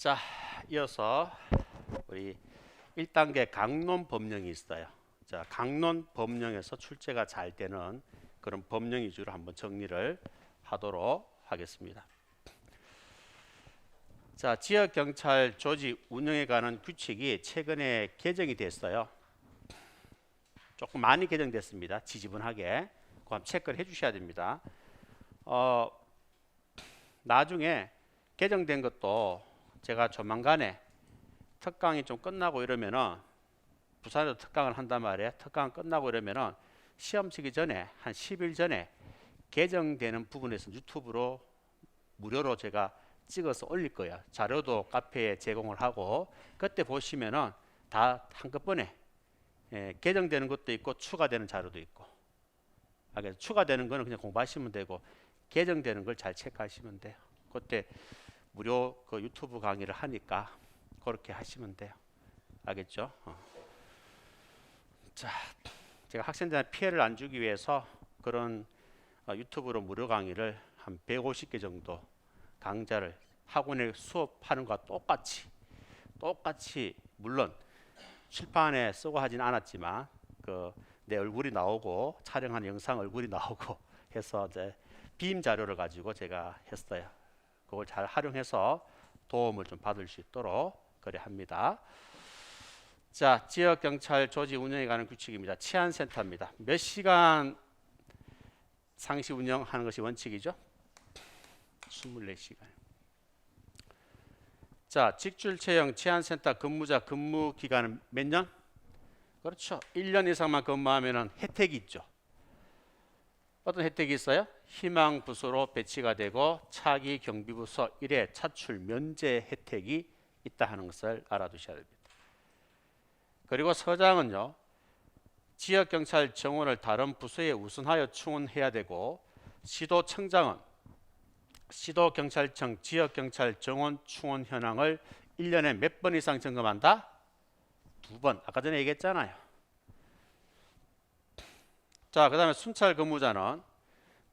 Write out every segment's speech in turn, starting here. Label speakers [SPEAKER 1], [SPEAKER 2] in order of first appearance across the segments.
[SPEAKER 1] 자, 이어서 우리 1단계 강론 법령이 있어요. 자, 강론 법령에서 출제가 잘 되는 그런 법령 위주로 한번 정리를 하도록 하겠습니다. 자, 지역경찰 조직 운영에 관한 규칙이 최근에 개정이 됐어요. 조금 많이 개정됐습니다. 지지분하게. 그거 한번 체크를 해주셔야 됩니다. 나중에 개정된 것도 제가 조만간에 특강이 좀 끝나고 이러면은 부산에서 특강을 한단 말이에요. 특강 끝나고 이러면은 시험 치기 전에 한 10일 전에 개정되는 부분에서 유튜브로 무료로 제가 찍어서 올릴 거예요. 자료도 카페에 제공을 하고 그때 보시면은 다 한꺼번에 개정되는 것도 있고 추가되는 자료도 있고. 그래서 추가되는 거는 그냥 공부하시면 되고 개정되는 걸 잘 체크하시면 돼요. 그때 무료 그 유튜브 강의를 하니까 그렇게 하시면 돼요. 알겠죠? 자, 제가 학생들한테 피해를 안 주기 위해서 그런 유튜브로 무료 강의를 한 150개 정도 강좌를 학원에 수업하는 것과 똑같이 물론 칠판에 쓰고 하진 않았지만 내 얼굴이 나오고 촬영한 영상 얼굴이 나오고 해서 이제 빔 자료를 가지고 제가 했어요. 그걸 잘 활용해서 도움을 좀 받을 수 있도록 그래 합니다. 자, 지역경찰 조직 운영에 관한 규칙입니다. 치안센터입니다. 몇 시간 상시 운영하는 것이 원칙이죠? 24시간. 자, 직줄 채용 치안센터 근무자 근무 기간은 몇 년? 그렇죠. 1년 이상만 근무하면 혜택이 있죠. 어떤 혜택이 있어요? 희망 부서로 배치가 되고 차기 경비부서 1회 차출 면제 혜택이 있다 하는 것을 알아두셔야 됩니다. 그리고 서장은요, 지역경찰 정원을 다른 부서에 우선하여 충원해야 되고 시도청장은 시도경찰청 지역경찰 정원 충원 현황을 1년에 몇 번 이상 점검한다? 2번. 아까 전에 얘기했잖아요. 자, 그 다음에 순찰 근무자는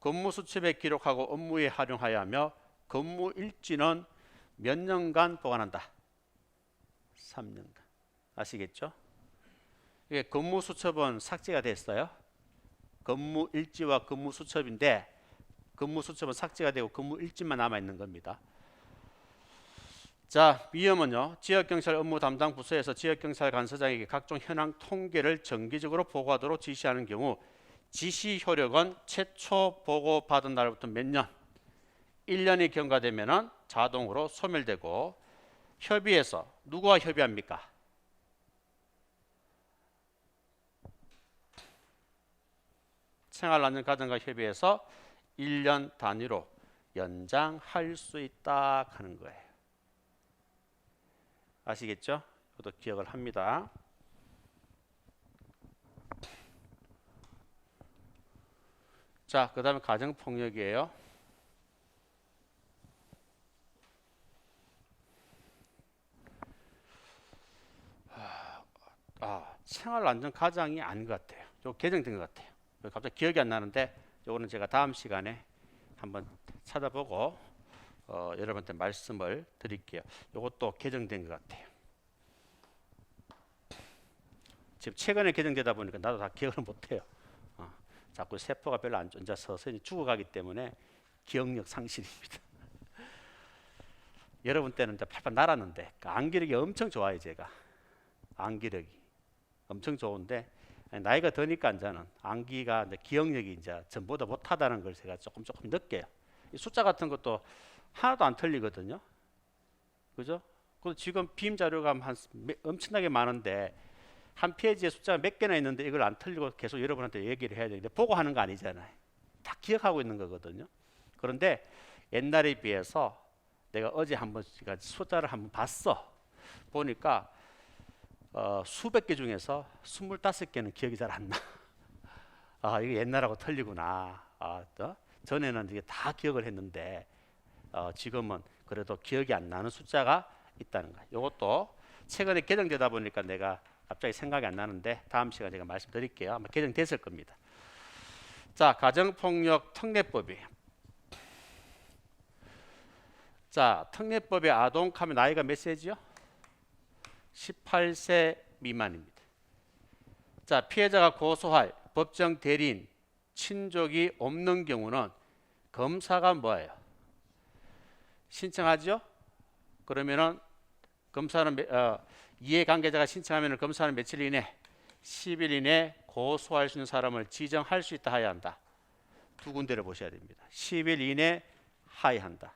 [SPEAKER 1] 근무 수첩에 기록하고 업무에 활용하여야 하며 근무 일지는 몇 년간 보관한다? 3년간. 아시겠죠? 이게 근무 수첩은 삭제가 됐어요. 근무 일지와 근무 수첩인데 근무 수첩은 삭제가 되고 근무 일지만 남아 있는 겁니다. 자, 위험은요. 지역경찰 업무 담당 부서에서 지역경찰 간서장에게 각종 현황 통계를 정기적으로 보고하도록 지시하는 경우 지시 효력은 최초 보고받은 날부터 몇 년? 1년이 경과되면 자동으로 소멸되고 협의해서 누구와 협의합니까? 생활안전가정과 협의해서 1년 단위로 연장할 수 있다 하는 거예요. 아시겠죠? 이것도 기억을 합니다. 자, 그 다음에 가정폭력이에요. 생활안전가정이 아닌 것 같아요. 이거 개정된 것 같아요. 갑자기 기억이 안 나는데 이거는 제가 다음 시간에 한번 찾아보고 여러분한테 말씀을 드릴게요. 이것도 개정된 것 같아요. 지금 최근에 개정되다 보니까 나도 다 기억을 못해요. 자꾸 세포가 별로 안 좋아 서서히 죽어가기 때문에 기억력 상실입니다. 여러분 때는 이제 팔팔 날았는데 암기력이 엄청 좋아요. 제가 암기력이 엄청 좋은데 나이가 드니까 이제는 암기가 이제 기억력이 이제 전보다 못하다는 걸 제가 조금 느껴요. 이 숫자 같은 것도 하나도 안 틀리거든요. 그죠? 그리고 지금 빔 자료가 엄청나게 많은데 한 페이지에 숫자가 몇 개나 있는데 이걸 안 틀리고 계속 여러분한테 얘기를 해야 되는데 보고 하는 거 아니잖아요. 다 기억하고 있는 거거든요. 그런데 옛날에 비해서 내가 어제 한번 숫자를 한번 봤어. 보니까 수백 개 중에서 25개는 기억이 잘 안 나. 이게 옛날하고 틀리구나. 전에는 이게 다 기억을 했는데 지금은 그래도 기억이 안 나는 숫자가 있다는 거예요. 이것도 최근에 개정되다 보니까 내가 갑자기 생각이 안 나는데 다음 시간에 제가 말씀드릴게요. 아마 개정됐을 겁니다. 자, 가정폭력 특례법이. 자, 특례법의 아동하면 나이가 몇 세지요? 18세 미만입니다. 자, 피해자가 고소할 법정 대리인, 친족이 없는 경우는 검사가 뭐예요? 신청하죠? 그러면은 검사는 이해관계자가 신청하면 검사는 며칠 이내? 10일 이내 고소할 수 있는 사람을 지정할 수 있다 하야 한다. 두 군데를 보셔야 됩니다. 10일 이내 하야 한다.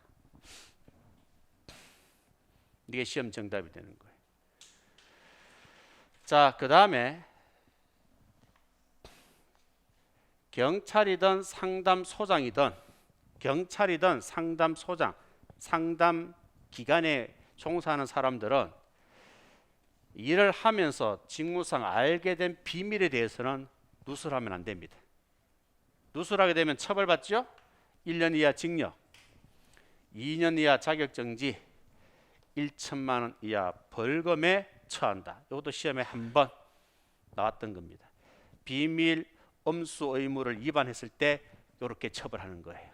[SPEAKER 1] 이게 시험 정답이 되는 거예요. 자, 그 다음에 경찰이든 상담소장이든 경찰이든 상담소장, 상담기관에 종사하는 사람들은 일을 하면서 직무상 알게 된 비밀에 대해서는 누설하면 안 됩니다. 누설하게 되면 처벌받죠? 1년 이하 징역, 2년 이하 자격정지, 1천만 원 이하 벌금에 처한다. 이것도 시험에 한 번 나왔던 겁니다. 비밀 엄수 의무를 위반했을 때 이렇게 처벌하는 거예요.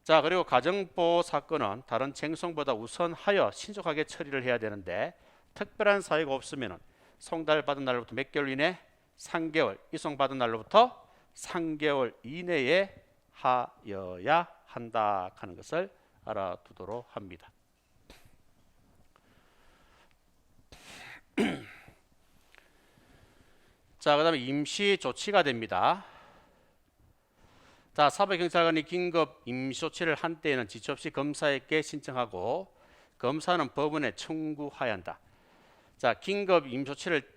[SPEAKER 1] 자, 그리고 가정보호 사건은 다른 쟁송보다 우선하여 신속하게 처리를 해야 되는데 특별한 사유가 없으면 송달받은 날로부터 몇 개월 이내? 3개월, 이송받은 날로부터 3개월 이내에 하여야 한다 하는 것을 알아두도록 합니다. 자, 그 다음에 임시 조치가 됩니다. 자, 사법경찰관이 긴급 임시 조치를 한 때에는 지체 없이 검사에게 신청하고 검사는 법원에 청구하여야 한다. 자, 긴급 임시 조치를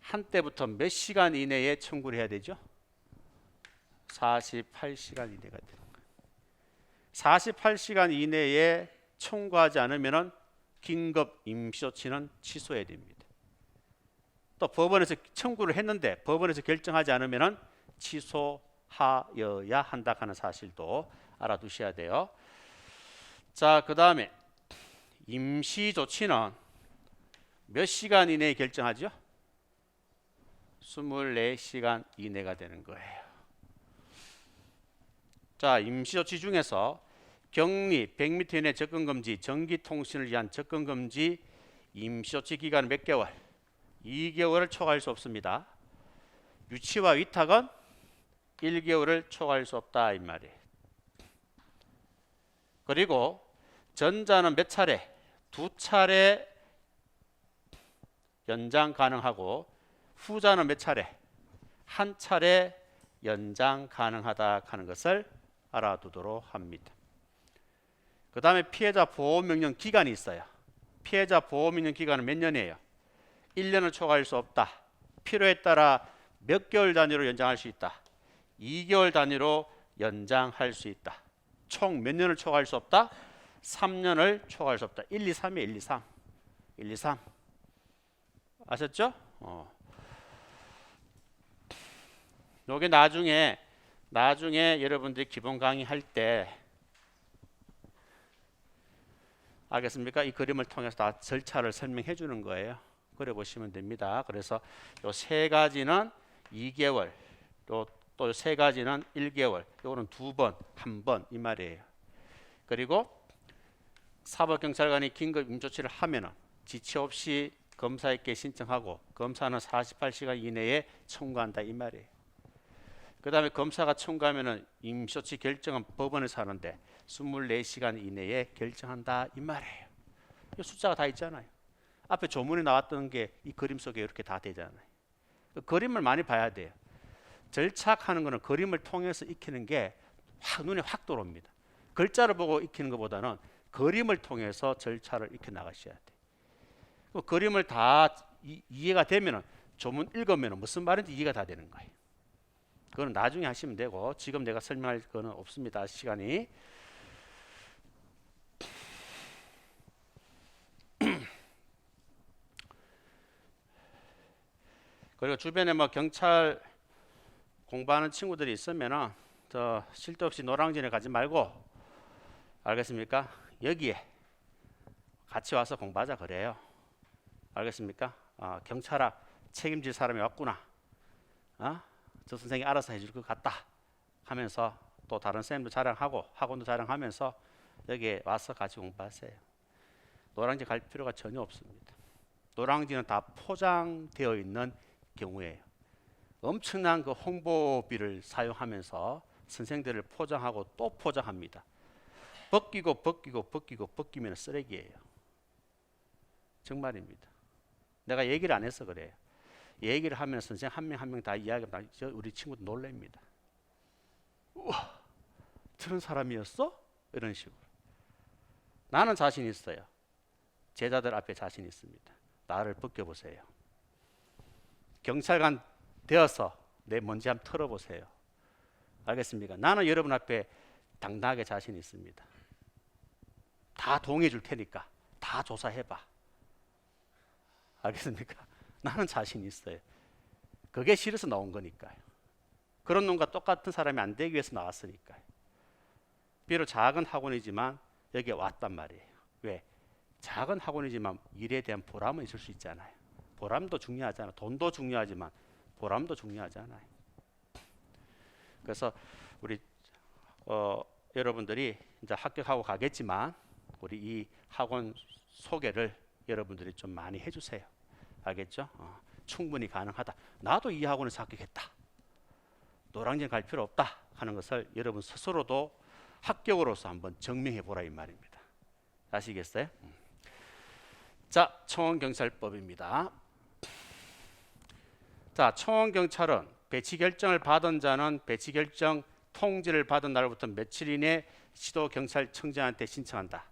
[SPEAKER 1] 한 때부터 몇 시간 이내에 청구를 해야 되죠? 48시간 이내가 되는 거예요. 48시간 이내에 청구하지 않으면 긴급 임시 조치는 취소해야 됩니다. 또 법원에서 청구를 했는데 법원에서 결정하지 않으면 취소하여야 한다 하는 사실도 알아두셔야 돼요. 자, 그 다음에 임시 조치는 몇 시간 이내에 결정하죠? 24시간 이내가 되는 거예요. 자, 임시 조치 중에서 격리 100m 이내 접근금지, 전기통신을 위한 접근금지 임시 조치 기간은 몇 개월? 2개월을 초과할 수 없습니다. 유치와 위탁은 1개월을 초과할 수 없다 이 말이에요. 그리고 전자는 몇 차례? 2차례 연장 가능하고 후자는 몇 차례? 1차례 연장 가능하다 하는 것을 알아두도록 합니다. 그 다음에 피해자 보호명령 기간이 있어요. 피해자 보호명령 기간은 몇 년이에요? 1년을 초과할 수 없다. 필요에 따라 몇 개월 단위로 연장할 수 있다. 2개월 단위로 연장할 수 있다. 총 몇 년을 초과할 수 없다? 3년을 초과할 수 없다. 1, 2, 3이에요. 1, 2, 3. 1, 2, 3. 아셨죠? 요게 나중에 여러분들이 기본 강의할 때 알겠습니까? 이 그림을 통해서 다 절차를 설명해 주는 거예요. 그래 보시면 됩니다. 그래서 요 세 가지는 2개월, 또 세 가지는 1개월, 요거는 2번, 1번 이 말이에요. 그리고 사법경찰관이 긴급 임조치를 하면은 지체 없이 검사에게 신청하고 검사는 48시간 이내에 청구한다 이 말이에요. 그 다음에 검사가 청구하면은 임시조치 결정은 법원에서 하는데 24시간 이내에 결정한다 이 말이에요. 이 숫자가 다 있잖아요. 앞에 조문에 나왔던 게 이 그림 속에 이렇게 다 되잖아요. 그림을 많이 봐야 돼요. 절차하는 거는 그림을 통해서 익히는 게 눈에 확 들어옵니다. 글자를 보고 익히는 것보다는 그림을 통해서 절차를 익혀 나가셔야 돼요. 그 그림을 다 이해가 되면 조문 읽으면 무슨 말인지 이해가 다 되는 거예요. 그건 나중에 하시면 되고 지금 내가 설명할 거는 없습니다. 시간이. 그리고 주변에 뭐 경찰 공부하는 친구들이 있으면은 저 실도 없이 노량진에 가지 말고 알겠습니까? 여기에 같이 와서 공부하자 그래요. 알겠습니까? 경찰학 책임질 사람이 왔구나. 저 선생이 알아서 해줄 것 같다 하면서 또 다른 선생님도 자랑하고 학원도 자랑하면서 여기에 와서 같이 공부하세요. 노량진 갈 필요가 전혀 없습니다. 노량진은 다 포장되어 있는 경우에요. 엄청난 그 홍보비를 사용하면서 선생들을 포장하고 또 포장합니다. 벗기면 쓰레기예요. 정말입니다. 내가 얘기를 안 해서 그래요. 얘기를 하면 선생 한 명 한 명 다 이야기하면 우리 친구도 놀랍니다. 우와, 저런 사람이었어? 이런 식으로. 나는 자신 있어요. 제자들 앞에 자신 있습니다. 나를 벗겨보세요. 경찰관 되어서 내 먼지 한번 털어보세요. 알겠습니까? 나는 여러분 앞에 당당하게 자신 있습니다. 다 동의해 줄 테니까 다 조사해봐. 알겠습니까? 나는 자신 있어요. 그게 싫어서 나온 거니까요. 그런 놈과 똑같은 사람이 안 되기 위해서 나왔으니까요. 비록 작은 학원이지만 여기에 왔단 말이에요. 왜? 작은 학원이지만 일에 대한 보람은 있을 수 있잖아요. 보람도 중요하잖아요. 돈도 중요하지만 보람도 중요하잖아요. 그래서 우리 여러분들이 이제 합격하고 가겠지만 우리 이 학원 소개를 여러분들이 좀 많이 해주세요. 알겠죠? 충분히 가능하다. 나도 이 학원에서 합격했다. 노량진 갈 필요 없다 하는 것을 여러분 스스로도 합격으로서 한번 증명해 보라 이 말입니다. 아시겠어요? 자, 청원경찰법입니다. 자, 청원경찰은 배치 결정을 받은 자는 배치 결정 통지를 받은 날부터 며칠 이내 시도경찰청장한테 신청한다.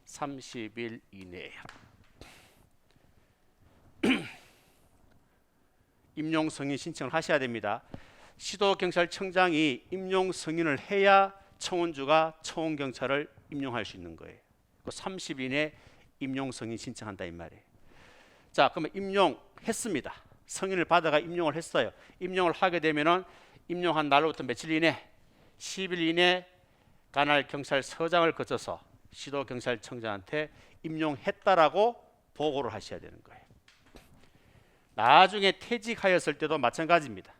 [SPEAKER 1] 30일 이내에. 임용 승인 신청을 하셔야 됩니다. 시도경찰청장이 임용 승인을 해야 청원주가 청원경찰을 임용할 수 있는 거예요. 30일 이내 임용 승인 신청한다 이 말이에요. 자, 그러면 임용했습니다. 승인을 받아가 임용을 했어요. 임용을 하게 되면은 임용한 날로부터 며칠 이내 10일 이내 관할 경찰서장을 거쳐서 시도경찰청장한테 임용했다라고 보고를 하셔야 되는 거예요. 나중에 퇴직하였을 때도 마찬가지입니다.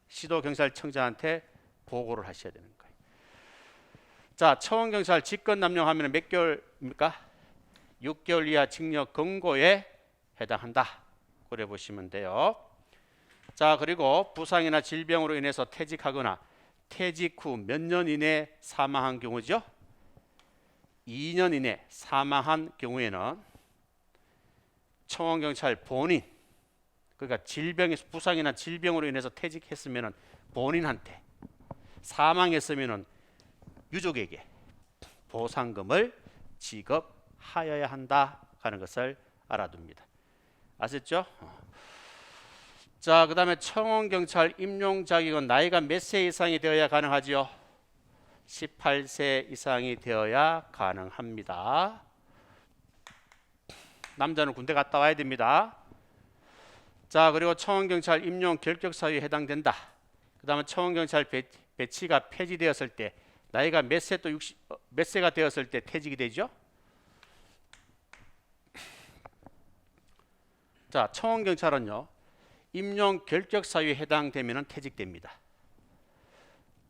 [SPEAKER 1] 시도경찰청장한테 보고를 하셔야 되는 거예요. 자, 청원경찰 직권남용하면 몇 개월입니까? 6개월 이하 징역 금고에 해당한다. 그래 보시면 돼요. 자, 그리고 부상이나 질병으로 인해서 퇴직하거나 퇴직 후 몇 년 이내 사망한 경우죠. 2년 이내 사망한 경우에는 청원경찰 본인, 그러니까 질병에서 부상이나 질병으로 인해서 퇴직했으면 본인한테, 사망했으면 유족에게 보상금을 지급하여야 한다 하는 것을 알아둡니다. 아셨죠? 자, 그 다음에 청원경찰 임용 자격은 나이가 몇 세 이상이 되어야 가능하지요? 18세 이상이 되어야 가능합니다. 남자는 군대 갔다 와야 됩니다. 자, 그리고 청원경찰 임용 결격 사유에 해당된다. 그 다음에 청원경찰 배치가 폐지되었을 때 나이가 몇 세 또 몇 세가 되었을 때 퇴직이 되죠? 자, 청원경찰은요, 임용 결격 사유에 해당되면 퇴직됩니다.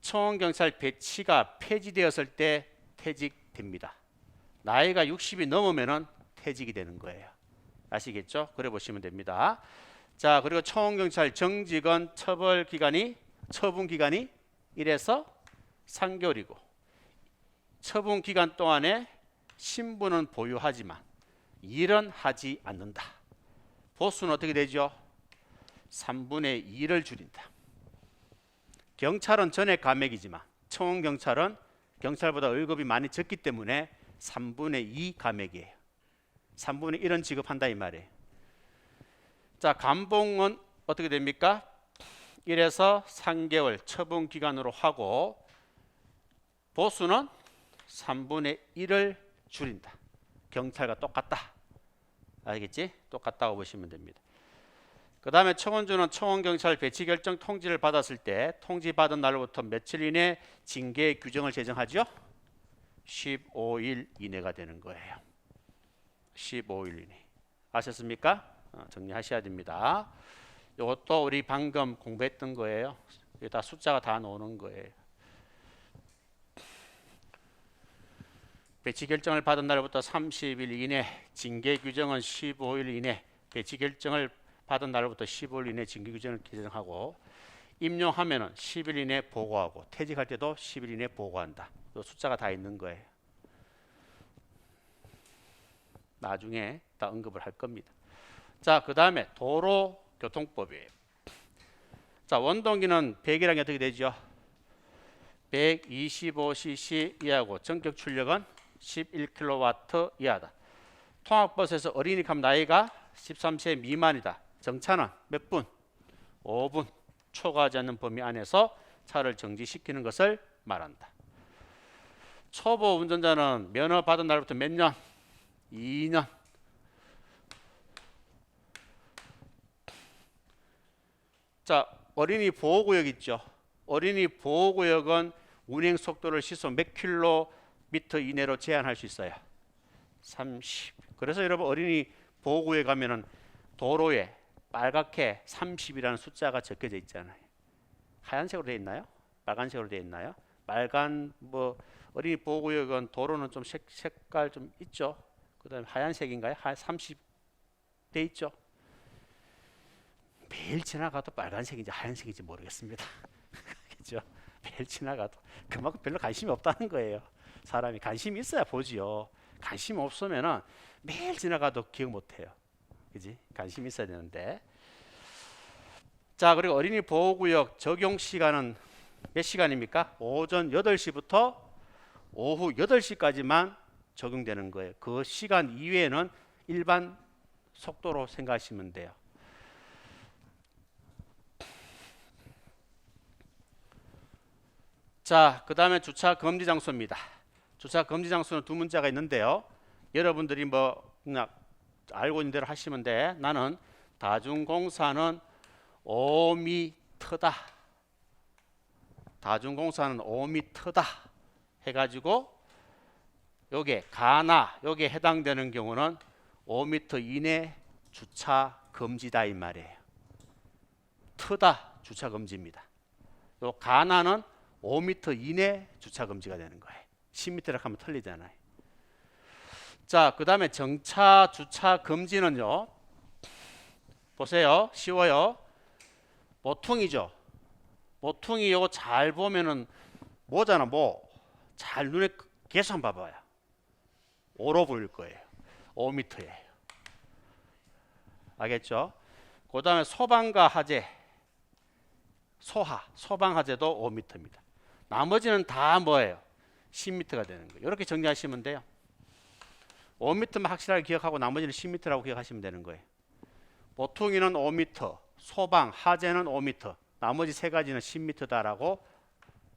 [SPEAKER 1] 청원경찰 배치가 폐지되었을 때 퇴직됩니다. 나이가 60이 넘으면 퇴직이 되는 거예요. 아시겠죠? 그래 보시면 됩니다. 자, 그리고 청원경찰 정직은 처분 기간이 1에서 3개월이고 처분 기간 동안에 신분은 보유하지만 일은 하지 않는다. 보수는 어떻게 되죠? 3분의 2를 줄인다. 경찰은 전액 감액이지만 청원경찰은 경찰보다 월급이 많이 적기 때문에 3분의 2 감액이에요. 3분의 1은 지급한다 이 말이에요. 자, 감봉은 어떻게 됩니까? 1에서 3개월 처분 기간으로 하고 보수는 3분의 1을 줄인다. 경찰과 똑같다. 알겠지? 똑같다고 보시면 됩니다. 그 다음에 청원주는 청원경찰 배치 결정 통지를 받았을 때 통지 받은 날로부터 며칠 이내 징계 규정을 제정하죠? 15일 이내가 되는 거예요. 15일 이내. 아셨습니까? 정리하셔야 됩니다. 이것도 우리 방금 공부했던 거예요. 여기 다 숫자가 다 나오는 거예요. 배치 결정을 받은 날부터 30일 이내, 징계 규정은 15일 이내, 배치 결정을 받은 날부터 15일 이내 징계 규정을 개정하고, 임용하면은 10일 이내 보고하고, 퇴직할 때도 10일 이내 보고한다. 이 숫자가 다 있는 거예요. 나중에 다 언급을 할 겁니다. 자, 그 다음에 도로교통법이에요. 자, 원동기는 100이라는 게 어떻게 되죠? 125cc 이하고 전격 출력은 11kW 이하다. 통학버스에서 어린이 감 나이가 13세 미만이다. 정차는 몇 분? 5분 초과하지 않는 범위 안에서 차를 정지시키는 것을 말한다. 초보 운전자는 면허 받은 날부터 몇 년? 2년. 자, 어린이 보호구역 있죠. 어린이 보호구역은 운행 속도를 시속 몇 킬로미터 이내로 제한할 수 있어요. 30. 그래서 여러분 어린이 보호구역에 가면은 도로에 빨갛게 30이라는 숫자가 적혀져 있잖아요. 하얀색으로 되어 있나요? 빨간색으로 되어 있나요? 빨간 뭐 어린이 보호구역은 도로는 좀 색깔 좀 있죠. 그다음에 하얀색인가요? 30 돼 있죠. 매일 지나가도 빨간색인지 하얀색인지 모르겠습니다. 그죠? 매일 지나가도 그만큼 별로 관심이 없다는 거예요. 사람이 관심이 있어야 보지요. 관심 없으면은 매일 지나가도 기억 못해요. 그지? 관심이 있어야 되는데. 자, 그리고 어린이 보호구역 적용 시간은 몇 시간입니까? 오전 8시부터 오후 8시까지만 적용되는 거예요. 그 시간 이외에는 일반 속도로 생각하시면 돼요. 자, 그 다음에 주차 금지 장소입니다. 주차 금지 장소는 두 문자가 있는데요. 여러분들이 뭐 그냥 알고 있는 대로 하시면 돼. 나는 다중공사는 5m다. 다중공사는 5m다. 해가지고 요게 가나 요게 해당되는 경우는 5m 이내 주차 금지다 이 말이에요. 트다 주차 금지입니다. 요 가나는 5m 이내 주차 금지가 되는 거예요. 10m라고 하면 틀리잖아요. 자, 그 다음에 정차 주차 금지는요. 보세요. 쉬워요. 모퉁이죠. 모퉁이 요거 잘 보면은 뭐잖아 뭐. 잘 눈에 계속 한번 봐봐요. 5로 보일 거예요. 5m예요. 알겠죠? 그 다음에 소방과 하재, 소방하재도 5m입니다. 나머지는 다 뭐예요? 10m가 되는 거예요. 이렇게 정리하시면 돼요. 5m만 확실하게 기억하고 나머지는 10m라고 기억하시면 되는 거예요. 모퉁이는 5m, 소방, 하재는 5m, 나머지 세 가지는 10m다라고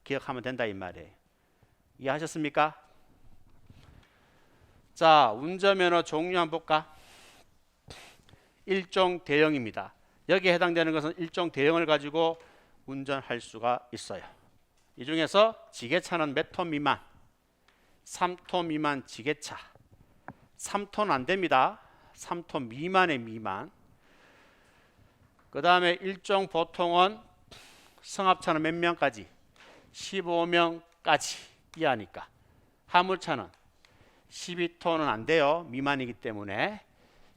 [SPEAKER 1] 기억하면 된다 이 말이에요. 이해하셨습니까? 자, 운전면허 종류 한번 볼까? 일종 대형입니다. 여기에 해당되는 것은 일종 대형을 가지고 운전할 수가 있어요. 이 중에서 지게차는 몇 톤 미만? 3톤 미만 지게차. 3톤 안 됩니다. 3톤 미만의 미만. 그 다음에 일종 보통은 승합차는 몇 명까지? 15명까지 이하니까. 화물차는 12톤은 안 돼요. 미만이기 때문에.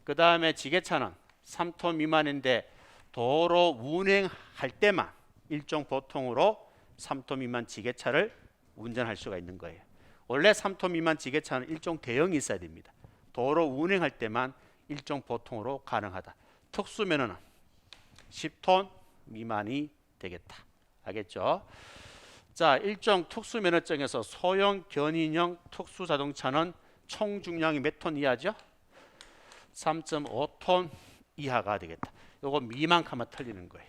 [SPEAKER 1] 그 다음에 지게차는 3톤 미만인데 도로 운행할 때만 일종 보통으로 3톤 미만 지게차를 운전할 수가 있는 거예요. 원래 3톤 미만 지게차는 일종 대형이 있어야 됩니다. 도로 운행할 때만 일종 보통으로 가능하다. 특수면허는 10톤 미만이 되겠다. 알겠죠? 자, 일종 특수면허증에서 소형 견인형 특수자동차는 총 중량이 몇 톤 이하죠? 3.5톤 이하가 되겠다. 요거 미만카만 틀리는 거예요.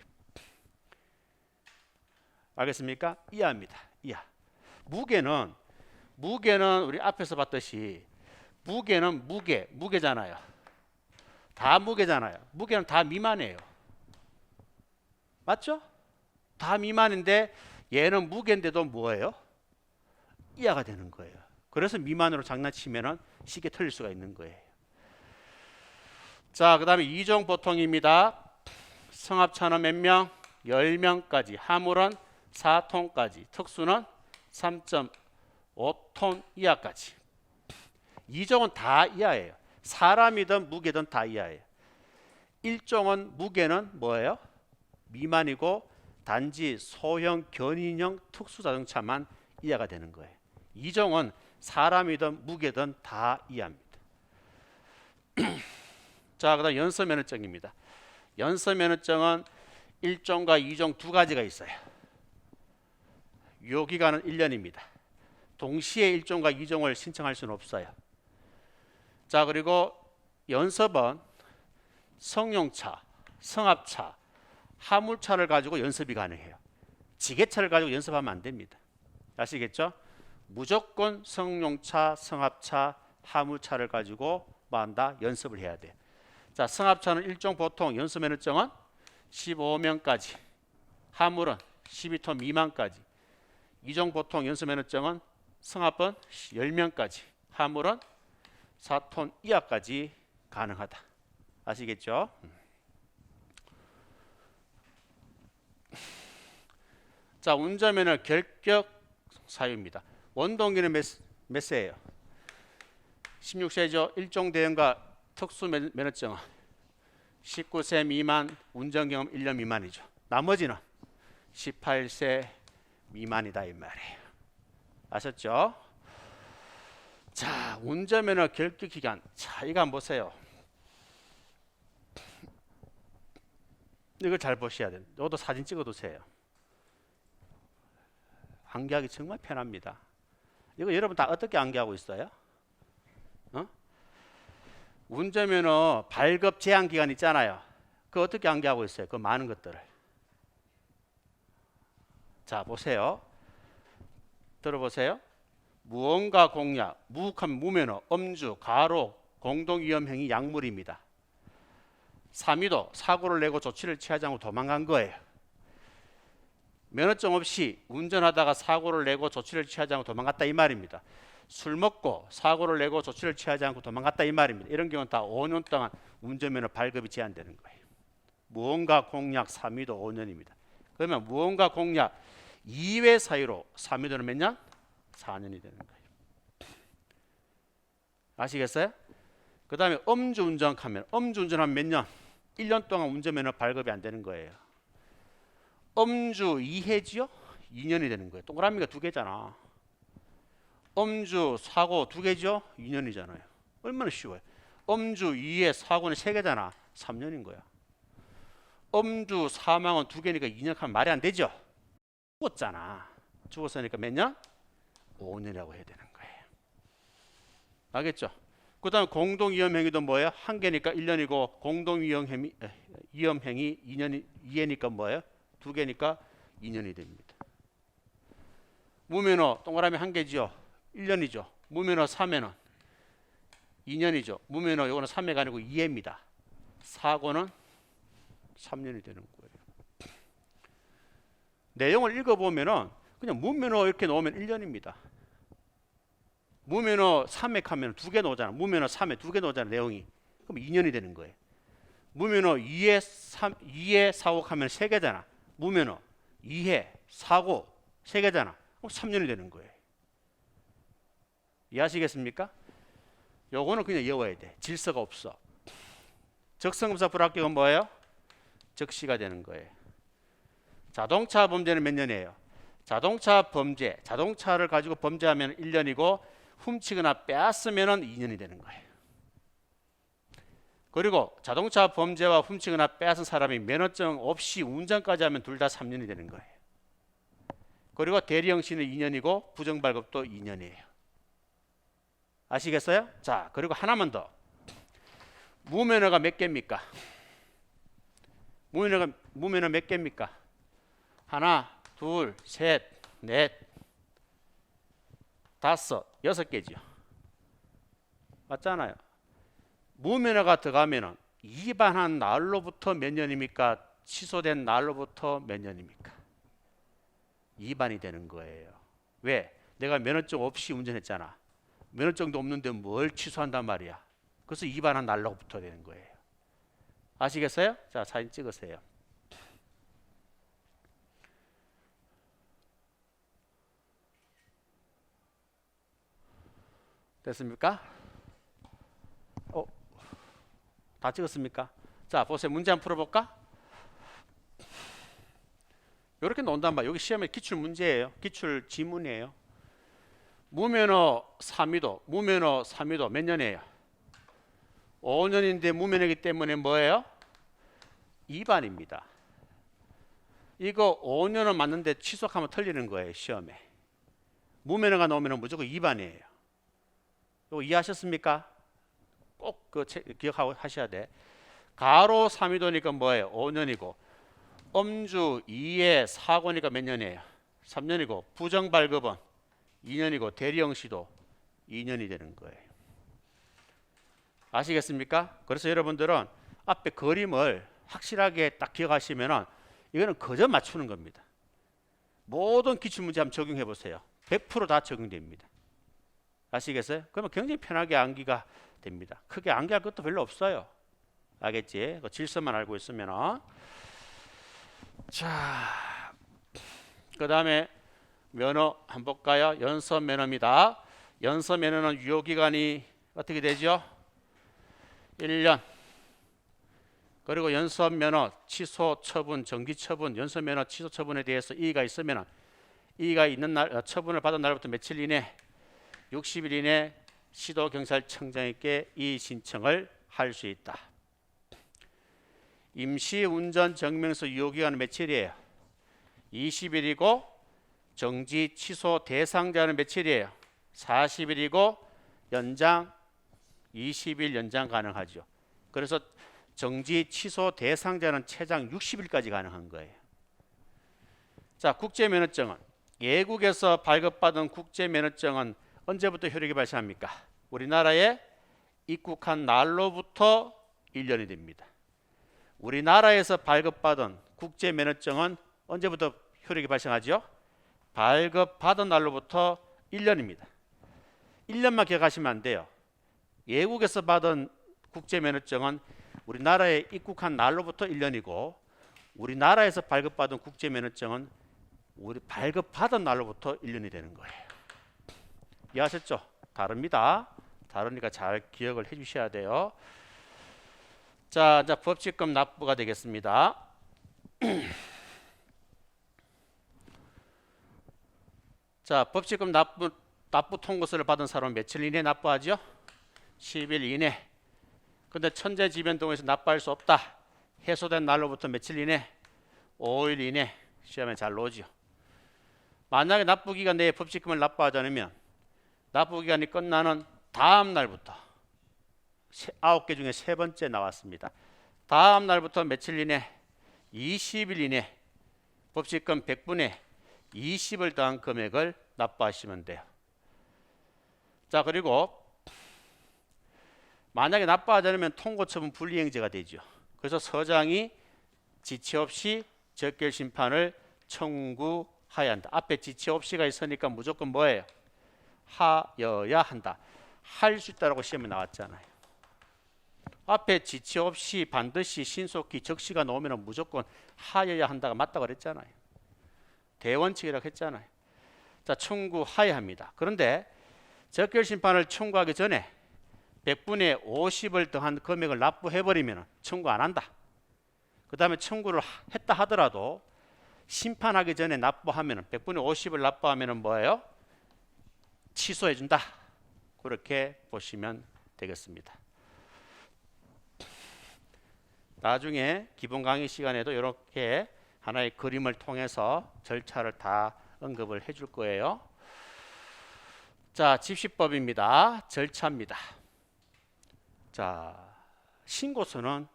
[SPEAKER 1] 알겠습니까? 이하입니다. 이하. 무게는 우리 앞에서 봤듯이 무게는 무게잖아요. 다 무게잖아요. 무게는 다 미만이에요. 맞죠? 다 미만인데 얘는 무게인데도 뭐예요? 이하가 되는 거예요. 그래서 미만으로 장난치면은 쉽게 틀릴 수가 있는 거예요. 자, 그 다음에 이종 보통입니다. 승합차는 몇 명? 10명까지. 화물은 4톤까지. 특수는 3.5톤 이하까지. 2종은 다 이하예요. 사람이든 무게든 다 이하예요. 1종은 무게는 뭐예요? 미만이고 단지 소형 견인형 특수자동차만 이하가 되는 거예요. 2종은 사람이든 무게든 다 이하입니다. 자, 그 다음 연서면허증입니다. 연서면허증은 1종과 2종 두 가지가 있어요. 유효기간은 1년입니다. 동시에 1종과 2종을 신청할 수는 없어요. 자, 그리고 연습은 성용차, 성합차, 화물차를 가지고 연습이 가능해요. 지게차를 가지고 연습하면 안 됩니다. 아시겠죠? 무조건 성용차, 성합차, 화물차를 가지고 뭐 한다? 연습을 해야 돼. 자, 성합차는 1종 보통 연습면허증은 15명까지, 화물은 12톤 미만까지. 2종 보통 연습면허증은 성합은 10명까지, 화물은 4톤 이하까지 가능하다. 아시겠죠? 자, 운전면허 결격 사유입니다. 원동기는 몇 세예요? 16세죠. 1종 대형과 특수면허증은 19세 미만, 운전경험 1년 미만이죠. 나머지는 18세 미만이다 이 말이에요. 아셨죠? 자, 운전면허 결격 기간. 자, 이거 한번 보세요. 이걸 잘 보셔야 돼요. 이것도 사진 찍어 두세요. 암기하기 정말 편합니다. 이거 여러분 다 어떻게 암기하고 있어요? 운전면허 발급 제한 기간 있잖아요. 그거 어떻게 암기하고 있어요? 그 많은 것들을. 자, 보세요. 들어보세요. 무언가 공약, 무욱한 무면허, 음주, 가로, 공동위험행위, 약물입니다. 3위도 사고를 내고 조치를 취하지 않고 도망간 거예요. 면허증 없이 운전하다가 사고를 내고 조치를 취하지 않고 도망갔다 이 말입니다. 술 먹고 사고를 내고 조치를 취하지 않고 도망갔다 이 말입니다. 이런 경우는 다 5년 동안 운전면허 발급이 제한되는 거예요. 무언가 공약 3위도 5년입니다. 그러면 무언가 공약 2회 사유로 3위도는 몇 년? 4년이 되는 거예요. 아시겠어요? 그 다음에 음주운전하면 음주운전하면 몇 년? 1년 동안 운전면허 발급이 안 되는 거예요. 음주 2회지요? 2년이 되는 거예요. 동그라미가 2개잖아. 음주 사고 2개죠? 2년이잖아요. 얼마나 쉬워요. 음주 2회 사고는 3개잖아. 3년인 거야. 음주 사망은 2개니까 2년 하면 말이 안 되죠? 죽었잖아. 죽었으니까 몇 년? 5년이라고 해야 되는 거예요. 알겠죠? 그 다음에 공동위험행위도 뭐예요? 1개니까 1년이고 공동위험행위 2회니까 뭐예요? 2개니까 2년이 됩니다. 무면허 동그라미 1개죠? 1년이죠. 무면허 3회는 2년이죠. 무면허 이거는 3회가 아니고 2회입니다. 사고는 3년이 되는 거예요. 내용을 읽어보면은 그냥 무면허 이렇게 놓으면 1년입니다. 무면허 3회 하면 2개 놓잖아. 무면허 3회 2개 놓잖아. 내용이. 그럼 2년이 되는 거예요. 무면허 2회 사고 하면 3개잖아. 무면허 2회 사고 3개잖아. 그럼 3년이 되는 거예요. 이해하시겠습니까? 요거는 그냥 외워야 돼. 질서가 없어. 적성검사 불합격은 뭐예요? 적시가 되는 거예요. 자동차 범죄는 몇 년이에요? 자동차 범죄, 자동차를 가지고 범죄하면 1년이고 훔치거나 빼앗으면 2년이 되는 거예요. 그리고 자동차 범죄와 훔치거나 빼앗은 사람이 면허증 없이 운전까지 하면 둘 다 3년이 되는 거예요. 그리고 대리형신은 2년이고 부정발급도 2년이에요. 아시겠어요? 자, 그리고 하나만 더. 무면허가 몇 개입니까? 무면허 몇 개입니까? 하나, 둘, 셋, 넷, 다섯, 6개죠. 맞잖아요. 무면허가 들어가면은 위반한 날로부터 몇 년입니까? 취소된 날로부터 몇 년입니까? 위반이 되는 거예요. 왜? 내가 면허증 없이 운전했잖아. 면허증도 없는데 뭘 취소한단 말이야. 그래서 위반한 날로부터 되는 거예요. 아시겠어요? 자, 사진 찍으세요. 됐습니까? 다 찍었습니까? 자, 보세요. 문제 한번 풀어볼까? 이렇게 논단 봐. 여기 시험에 기출 문제예요. 기출 지문이에요. 무면허 3위도, 무면허 3위도 몇 년이에요? 5년인데 무면허이기 때문에 뭐예요? 2반입니다. 이거 5년은 맞는데 취소하면 틀리는 거예요. 시험에. 무면허가 나오면 무조건 2반이에요. 이거 이해하셨습니까? 꼭 기억하고 하셔야 돼. 가로 3위도니까 뭐예요? 5년이고 음주 2에 사고니까 몇 년이에요? 3년이고 부정발급은 2년이고 대리영시도 2년이 되는 거예요. 아시겠습니까? 그래서 여러분들은 앞에 그림을 확실하게 딱 기억하시면은 이거는 그저 맞추는 겁니다. 모든 기출문제 한번 적용해 보세요. 100% 다 적용됩니다. 아시겠어요? 그러면 굉장히 편하게 암기가 됩니다. 크게 암기할 것도 별로 없어요. 알겠지? 그 질서만 알고 있으면은. 자, 그 다음에 면허 한번 볼까요? 연서 면허입니다. 연서 면허는 유효기간이 어떻게 되죠? 1년. 그리고 연서 면허 취소 처분, 정지 처분, 연서 면허 취소 처분에 대해서 이의가 있으면 이의가 있는 날, 처분을 받은 날부터 며칠 이내, 60일 이내 시도경찰청장에게 이의 신청을 할 수 있다. 임시운전 증명서 유효기간은 며칠이에요? 20일이고 정지 취소 대상자는 며칠이에요? 40일이고 연장 20일 연장 가능하죠. 그래서 정지 취소 대상자는 최장 60일까지 가능한 거예요. 자, 국제면허증은 외국에서 발급받은 국제면허증은 언제부터 효력이 발생합니까? 우리나라에 입국한 날로부터 1년이 됩니다. 우리나라에서 발급받은 국제면허증은 언제부터 효력이 발생하죠? 발급받은 날로부터 1년입니다. 1년만 기억하시면 안 돼요. 외국에서 받은 국제면허증은 우리나라에 입국한 날로부터 1년이고 우리나라에서 발급받은 국제면허증은 우리 발급받은 날로부터 1년이 되는 거예요. 이해하셨죠? 다릅니다. 다르니까 잘 기억을 해 주셔야 돼요. 자, 이제 법칙금 납부가 되겠습니다. 자, 법칙금 납부 통고서를 받은 사람은 며칠 이내에 납부하죠? 10일 이내. 근데 천재지변동에서 납부할 수 없다. 해소된 날로부터 며칠 이내? 5일 이내. 시험에 잘 나오죠. 만약에 납부기간 내에 법칙금을 납부하지 않으면 납부기간이 끝나는 다음 날부터 9개 중에 세 번째 나왔습니다. 다음 날부터 며칠 이내? 20일 이내 법칙금 100분의 20을 더한 금액을 납부하시면 돼요. 자, 그리고 만약에 납부하지 않으면 통고처분 불이행죄가 되죠. 그래서 서장이 지체 없이 적결 심판을 청구하여야 한다. 앞에 지체 없이가 있으니까 무조건 뭐예요? 하여야 한다. 할 수 있다라고 시험에 나왔잖아요. 앞에 지체 없이 반드시 신속히 적시가 나오면 무조건 하여야 한다가 맞다고 그랬잖아요. 대원칙이라고 했잖아요. 자, 청구하여야 합니다. 그런데 적결 심판을 청구하기 전에 100분의 50을 더한 금액을 납부해버리면 청구 안 한다. 그 다음에 청구를 했다 하더라도 심판하기 전에 납부하면 100분의 50을 납부하면 뭐예요? 취소해준다. 그렇게 보시면 되겠습니다. 나중에 기본 강의 시간에도 이렇게 하나의 그림을 통해서 절차를 다 언급을 해줄 거예요. 자, 집시법입니다. 절차입니다. 자, 신고서는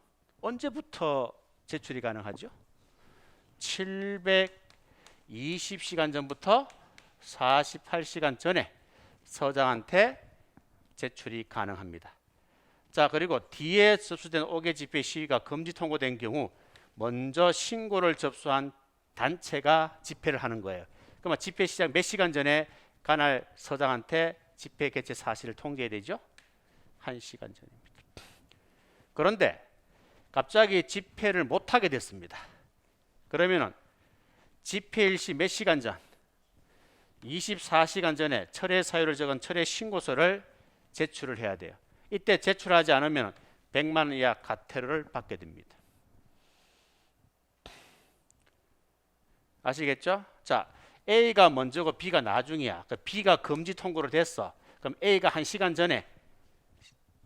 [SPEAKER 1] 언제부터 제출이 가능하죠? 720시간 전부터 48시간 전에 서장한테 제출이 가능합니다. 자, 그리고 뒤에 접수된 5개 집회 시위가 금지 통고된 경우 먼저 신고를 접수한 단체가 집회를 하는 거예요. 그러면 집회 시작 몇 시간 전에 관할 서장한테 집회 개최 사실을 통지해야 되죠? 1시간 전입니다. 그런데 갑자기 집회를 못하게 됐습니다. 그러면은 집회 일시 몇 시간 전? 24시간 전에 철회 사유를 적은 철회 신고서를 제출을 해야 돼요. 이때 제출하지 않으면 100만 원 이하 과태료를 받게 됩니다. 아시겠죠? 자, A가 먼저고 B가 나중이야. 그러니까 B가 금지 통고로 됐어. 그럼 A가 1시간 전에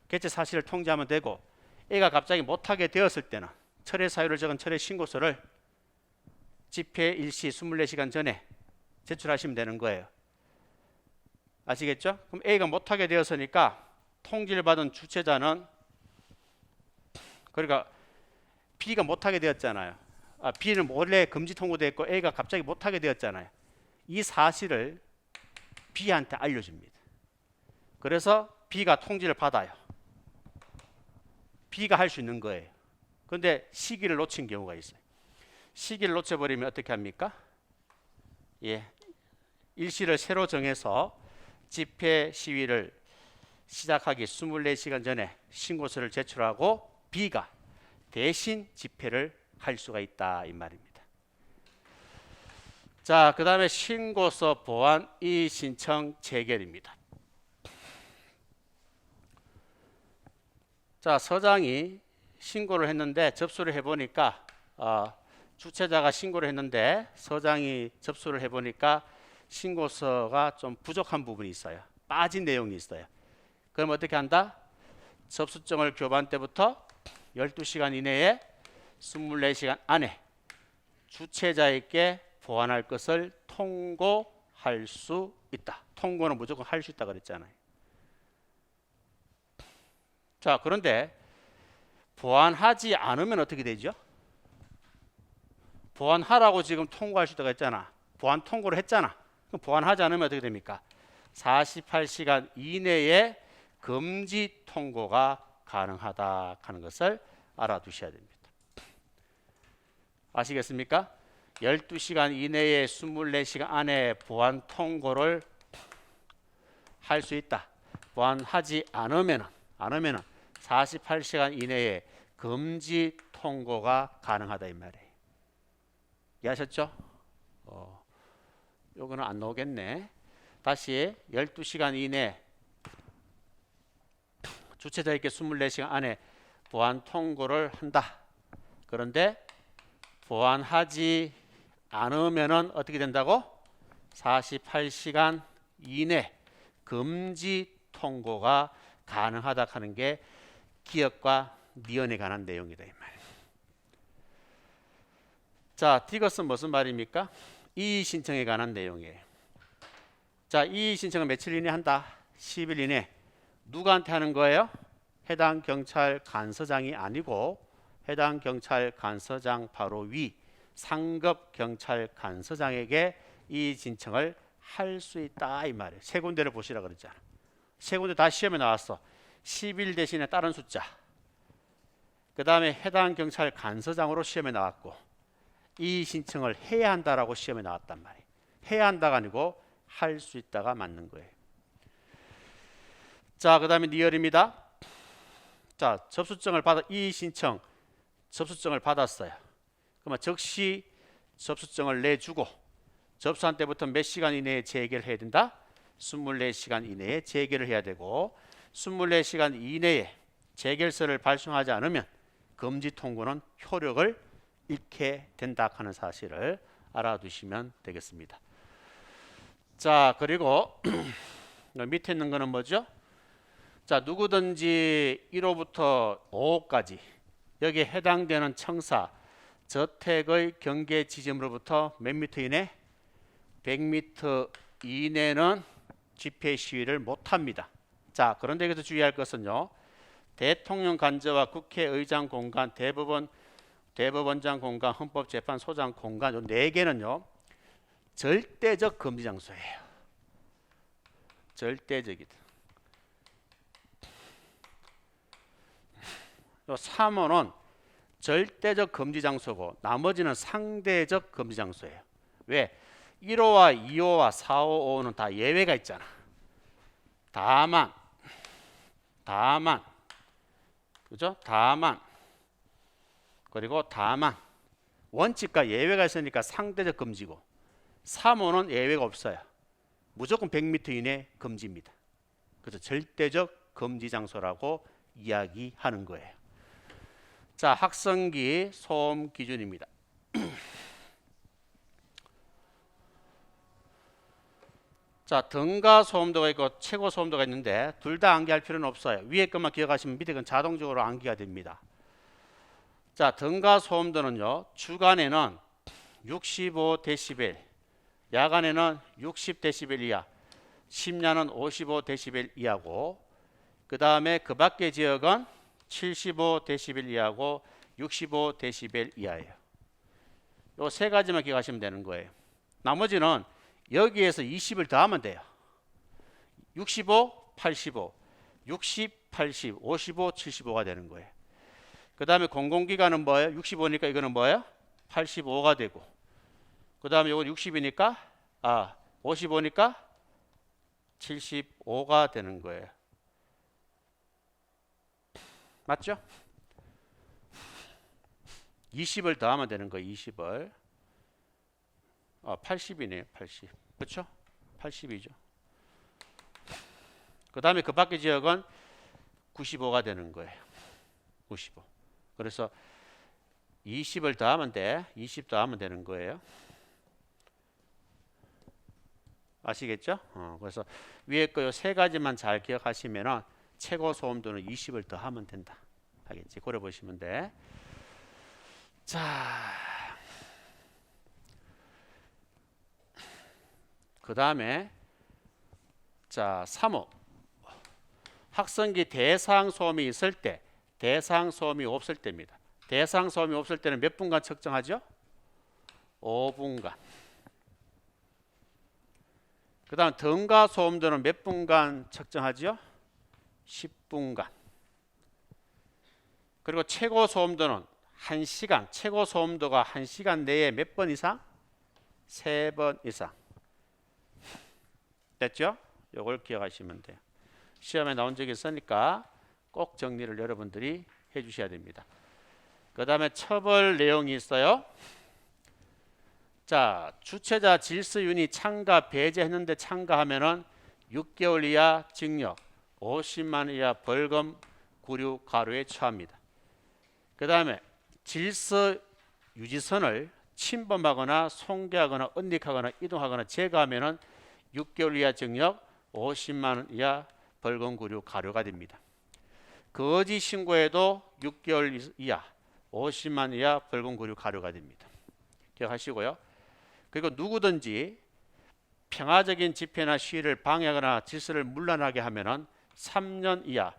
[SPEAKER 1] 개체 사실을 통지하면 되고, A가 갑자기 못하게 되었을 때는 철회 사유를 적은 철회 신고서를 집회 일시 24시간 전에 제출하시면 되는 거예요. 아시겠죠? 그럼 A가 못하게 되었으니까 통지를 받은 주체자는, 그러니까 B가 못하게 되었잖아요. B는 원래 금지 통고됐고 A가 갑자기 못하게 되었잖아요. 이 사실을 B한테 알려줍니다. 그래서 B가 통지를 받아요. B가 할 수 있는 거예요. 그런데 시기를 놓친 경우가 있어요. 시기를 놓쳐버리면 어떻게 합니까? 예, 일시를 새로 정해서 집회 시위를 시작하기 24시간 전에 신고서를 제출하고 B가 대신 집회를 할 수가 있다 이 말입니다. 자, 그 다음에 신고서 보완 이의 신청 재결입니다. 자, 서장이 신고를 했는데 접수를 해보니까 주체자가 신고를 했는데 서장이 접수를 해보니까 신고서가 좀 부족한 부분이 있어요. 빠진 내용이 있어요. 그럼 어떻게 한다? 접수증을 교반 때부터 12시간 이내에 24시간 안에 주체자에게 보완할 것을 통고할 수 있다. 통고는 무조건 할 수 있다 그랬잖아요. 자, 그런데 보완하지 않으면 어떻게 되죠? 보완하라고 지금 통고할 수 있다고 했잖아. 보완 통고를 했잖아. 그럼 보완하지 않으면 어떻게 됩니까? 48시간 이내에 금지 통고가 가능하다 하는 것을 알아두셔야 됩니다. 아시겠습니까? 12시간 이내에 24시간 안에 보완 통고를 할 수 있다. 보완하지 않으면은 48시간 이내에 금지 통고가 가능하다 이 말이에요. 이해하셨죠? 요거는 안 나오겠네. 다시 12시간 이내 주체자에게 24시간 안에 보완 통고를 한다. 그런데 보완하지 않으면은 어떻게 된다고? 48시간 이내 금지 통고가 가능하다 하는 게 기업과 니언에 관한 내용이다 이 말. 자, 이것은 무슨 말입니까? 이의 신청에 관한 내용이에요. 자, 이의 신청은 며칠 이내 한다? 10일 이내. 누구한테 하는 거예요? 해당 경찰 간서장이 아니고 해당 경찰 간서장 바로 위 상급 경찰 간서장에게 이의 신청을 할 수 있다 이 말이에요. 세 군데를 보시라 그랬잖아. 세 군데 다 시험에 나왔어. 10일 대신에 다른 숫자. 그 다음에 해당 경찰 간서장으로 시험에 나왔고 이의 신청을 해야 한다라고 시험에 나왔단 말이에요. 해야 한다가 아니고 할 수 있다가 맞는 거예요. 자, 그 다음에 니얼입니다. 자, 접수증을 받아 이의 신청 접수증을 받았어요. 그러면 즉시 접수증을 내주고 접수한 때부터 몇 시간 이내에 재개를 해야 된다? 24시간 이내에 재개를 해야 되고 24시간 이내에 재결서를 발송하지 않으면 금지 통고는 효력을 잃게 된다 하는 사실을 알아두시면 되겠습니다. 자, 그리고 밑에 있는 거는 뭐죠? 자, 누구든지 1호부터 5호까지 여기에 해당되는 청사 저택의 경계 지점으로부터 몇 미터 이내? 100m 이내는 집회 시위를 못합니다. 자, 그런데 여기서 주의할 것은요. 대통령 관저와 국회의장 공간, 대법원장 공간, 헌법재판소장 공간 요 4개는요. 절대적 금지 장소예요. 절대적이다. 요 3호는 절대적 금지 장소고 나머지는 상대적 금지 장소예요. 왜? 1호와 2호와 4호, 5호는 다 예외가 있잖아. 다만 그죠? 그리고 다만 원칙과 예외가 있으니까 상대적 금지고 3호는 예외가 없어요. 무조건 100m 이내 금지입니다. 그래서 절대적 금지 장소라고 이야기하는 거예요. 자, 확성기 소음 기준입니다. 자, 등가 소음도가 있고 최고 소음도가 있는데 둘 다 암기할 필요는 없어요. 위에 것만 기억하시면 밑에 건 자동적으로 암기가 됩니다. 자, 등가 소음도는요, 주간에는 65dB, 야간에는 60dB 이하, 심야는 55dB 이하고, 그 다음에 그 밖의 지역은 75dB 이하고 65dB 이하예요. 요 세 가지만 기억하시면 되는 거예요. 나머지는 여기에서 20을 더하면 돼요. 65, 85, 60, 80, 55, 75가 되는 거예요. 그 다음에 공공기가는 뭐예요? 65니까 이거는 뭐예요? 85가 되고, 그 다음에 이건 60이니까 55니까 75가 되는 거예요. 맞죠? 20을 더하면 되는 거예요. 20을 80이네요. 80. 그렇죠? 80이죠. 그 다음에 그 밖의 지역은 95가 되는 거예요. 95. 그래서 20을 더하면 돼. 20 더하면 되는 거예요. 아시겠죠? 그래서 위에 거 요 세 가지만 잘 기억하시면은 최고 소음도는 20을 더하면 된다. 알겠지? 고려 보시면 돼. 자, 그 다음에 자, 3호 확성기 대상 소음이 있을 때, 대상 소음이 없을 때입니다. 대상 소음이 없을 때는 몇 분간 측정하죠? 5분간. 그 다음 등가 소음도는 몇 분간 측정하죠? 10분간. 그리고 최고 소음도는 1시간, 최고 소음도가 1시간 내에 몇 번 이상? 3번 이상. 됐죠? 이걸 기억하시면 돼요. 시험에 나온 적이 있으니까 꼭 정리를 여러분들이 해 주셔야 됩니다. 그 다음에 처벌 내용이 있어요. 자, 주최자 질서윤이 참가 배제했는데 참가하면은 6개월 이하 징역, 50만 원 이하 벌금, 구류, 가료에 처합니다. 그 다음에 질서 유지선을 침범하거나 손괴하거나 은닉하거나 이동하거나 제거하면은 6개월 이하 징역, 50만 원 이하 벌금, 구류, 가료가 됩니다. 거짓 신고에도 6개월 이하, 50만 원 이하 벌금, 구류, 가료가 됩니다. 기억하시고요. 그리고 누구든지 평화적인 집회나 시위를 방해하거나 질서를 문란하게 하면은 3년 이하,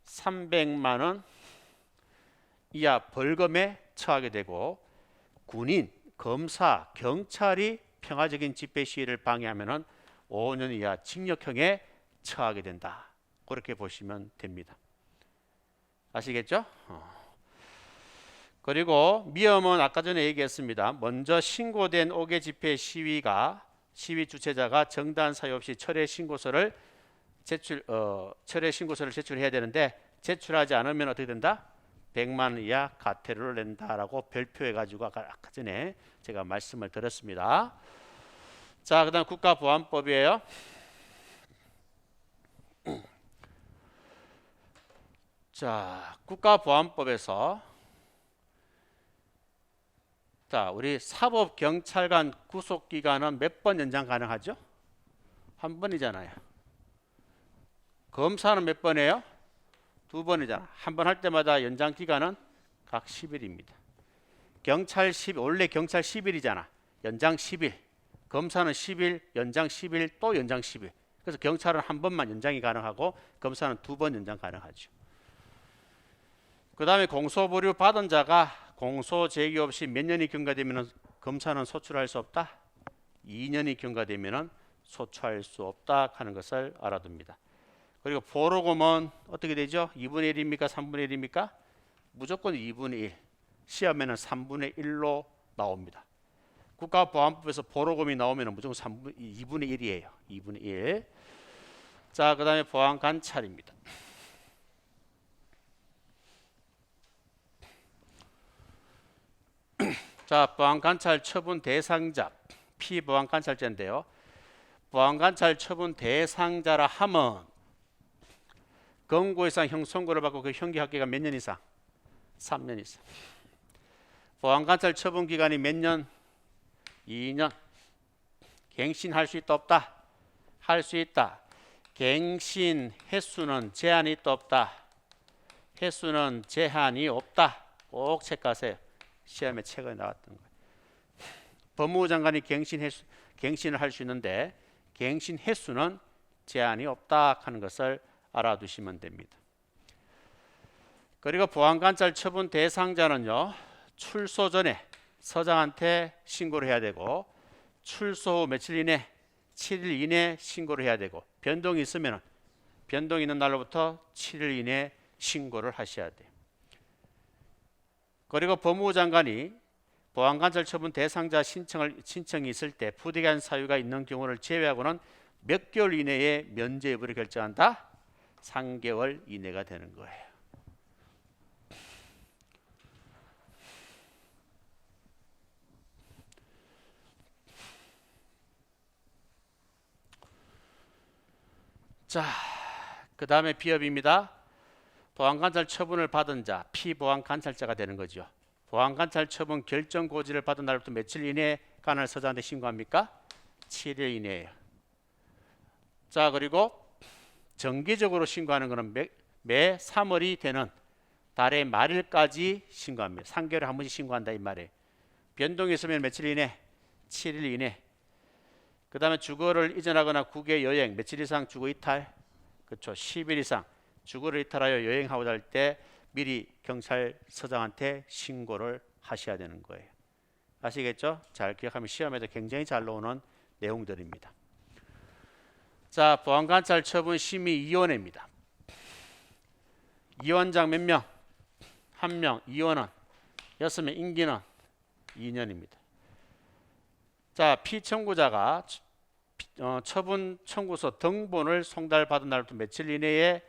[SPEAKER 1] 300만 원 이하 벌금에 처하게 되고, 군인, 검사, 경찰이 평화적인 집회 시위를 방해하면은 5년 이하 징역형에 처하게 된다. 그렇게 보시면 됩니다. 아시겠죠? 그리고 위험은 아까 전에 얘기했습니다. 먼저 신고된 5개 집회 시위 주최자가 정당 사유 없이 철회 신고서를 제출해야 되는데, 제출하지 않으면 어떻게 된다? 100만 원 이하 과태료를 낸다라고 별표해 가지고 아까 전에 제가 말씀을 드렸습니다. 자, 그다음 국가보안법이에요. 자, 국가보안법에서 자, 우리 사법경찰관 구속기간은 몇 번 연장 가능하죠? 한 번이잖아요. 검사는 몇 번이에요? 2번이잖아. 한 번 할 때마다 연장 기간은 각 10일입니다. 경찰 10일, 원래 경찰 10일이잖아. 연장 10일. 검사는 10일, 연장 10일, 또 연장 10일. 그래서 경찰은 한 번만 연장이 가능하고 검사는 2번 연장 가능하죠. 그 다음에 공소보류 받은 자가 공소 제기 없이 몇 년이 경과되면 검사는 소출할 수 없다? 2년이 경과되면 소출할 수 없다 하는 것을 알아둡니다. 그리고 보로금은 어떻게 되죠? 2분의 1입니까? 3분의 1입니까? 무조건 2분의 1. 시험에는 3분의 1로 나옵니다. 국가보안법에서 보로금이 나오면 무조건 2분의 1이에요. 2분의 1. 자, 그 다음에 보안관찰입니다. 자, 보안관찰 처분 대상자, 피보안관찰자인데요. 보안관찰 처분 대상자라 함은 검고 이상 형 선고를 받고 그 형기 합계가 몇 년 이상? 3년 이상. 보안관찰 처분 기간이 몇 년? 2년. 갱신할 수 있다 없다? 할 수 있다. 갱신 횟수는 제한이 있다 없다? 횟수는 제한이 없다. 꼭 체크하세요. 시험에 최근에 나왔던 거예요. 법무부 장관이 갱신을 할 수 있는데 갱신 횟수는 제한이 없다 하는 것을 알아두시면 됩니다. 그리고 보안관찰 처분 대상자는요, 출소 전에 서장한테 신고를 해야 되고, 출소 후 며칠 이내, 7일 이내 신고를 해야 되고, 변동이 있으면 변동이 있는 날로부터 7일 이내 신고를 하셔야 돼요. 그리고 법무부 장관이 보안관찰 처분 대상자 신청이 있을 때 부득이한 사유가 있는 경우를 제외하고는 몇 개월 이내에 면제 여부를 결정한다? 3개월 이내가 되는 거예요. 자, 그 다음에 비협입니다. 보안관찰 처분을 받은 자, 피보안관찰자가 되는 거죠. 보안관찰 처분 결정 고지를 받은 날부터 며칠 이내에 관할 서장한테 신고합니까? 7일 이내에요. 자, 그리고 정기적으로 신고하는 것은 매 3월이 되는 달의 말일까지 신고합니다. 3개월에 한 번씩 신고한다 이 말이에요. 변동이 있으면 며칠 이내? 7일 이내. 그 다음에 주거를 이전하거나 국외 여행 며칠 이상 주거 이탈, 그렇죠, 10일 이상 주거를 이탈하여 여행하고자 할 때 미리 경찰서장한테 신고를 하셔야 되는 거예요. 아시겠죠? 잘 기억하면 시험에도 굉장히 잘 나오는 내용들입니다. 자, 보안관찰 처분 심의위원회입니다. 위원장 몇 명? 1명. 위원은 6명. 임기는 2년입니다. 자, 피청구자가 처분 청구서 등본을 송달받은 날부터 며칠 이내에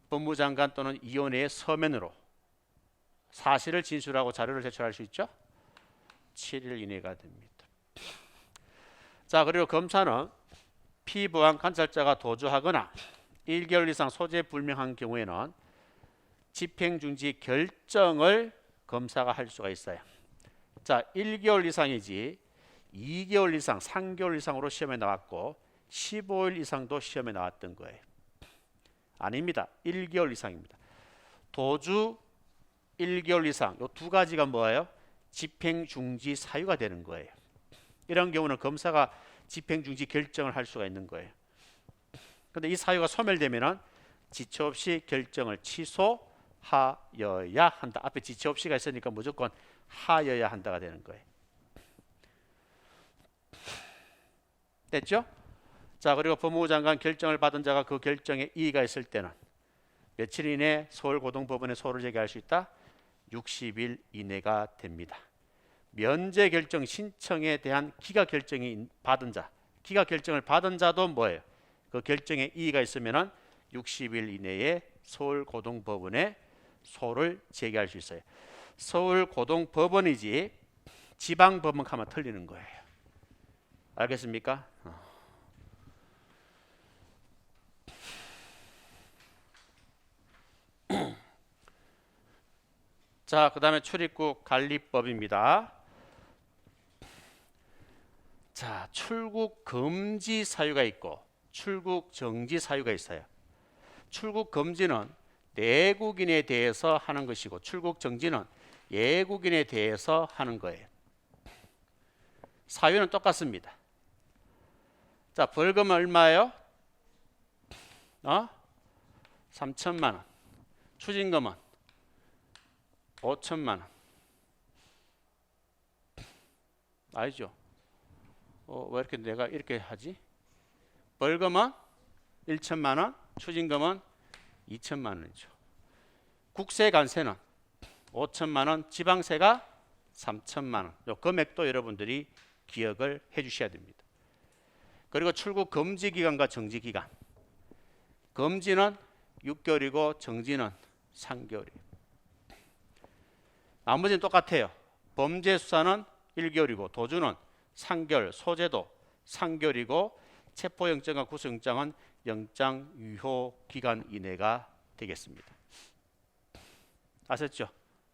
[SPEAKER 1] 법무부 장관 또는 위원회의 서면으로 사실을 진술하고 자료를 제출할 수 있죠? 7일 이내가 됩니다. 자, 그리고 검사는 피보안 관찰자가 도주하거나 1개월 이상 소재 불명한 경우에는 집행중지 결정을 검사가 할 수가 있어요. 자, 1개월 이상이지 2개월 이상, 3개월 이상으로 시험에 나왔고 15일 이상도 시험에 나왔던 거예요. 아닙니다. 1개월 이상입니다. 도주 1개월 이상, 이 두 가지가 뭐예요? 집행중지 사유가 되는 거예요. 이런 경우는 검사가 집행중지 결정을 할 수가 있는 거예요. 그런데 이 사유가 소멸되면은 지체 없이 결정을 취소하여야 한다. 앞에 지체 없이가 있으니까 무조건 하여야 한다가 되는 거예요. 됐죠? 자, 그리고 법무부 장관 결정을 받은 자가 그 결정에 이의가 있을 때는 며칠 이내 서울고등법원에 소를 제기할 수 있다? 60일 이내가 됩니다. 면제 결정 신청에 대한 기각 결정이 받은 자, 기각 결정을 받은 자도 뭐예요? 그 결정에 이의가 있으면은 60일 이내에 서울고등법원에 소를 제기할 수 있어요. 서울고등법원이지 지방법원 하면 틀리는 거예요. 알겠습니까? 자, 그 다음에 출입국 관리법입니다. 자, 출국 금지 사유가 있고 출국 정지 사유가 있어요. 출국 금지는 내국인에 대해서 하는 것이고 출국 정지는 예국인에 대해서 하는 거예요. 사유는 똑같습니다. 자, 벌금은 얼마예요? 3천만 원. 추징금은 5천만 원. 알죠? 왜 이렇게 내가 이렇게 하지? 벌금은 1천만 원, 추징금은 2천만 원이죠. 국세 관세는 5천만 원, 지방세가 3천만 원. 이 금액도 여러분들이 기억을 해 주셔야 됩니다. 그리고 출국 금지 기간과 정지 기간. 금지는 6개월이고 정지는 3개월이에요. 나머지는 똑같아요. 범죄 수사는 1개월이고 도주는 3개월, 소재도 3개월이고 체포영장과 구속영장은 영장 유효 기간 이내가 되겠습니다. 아셨죠?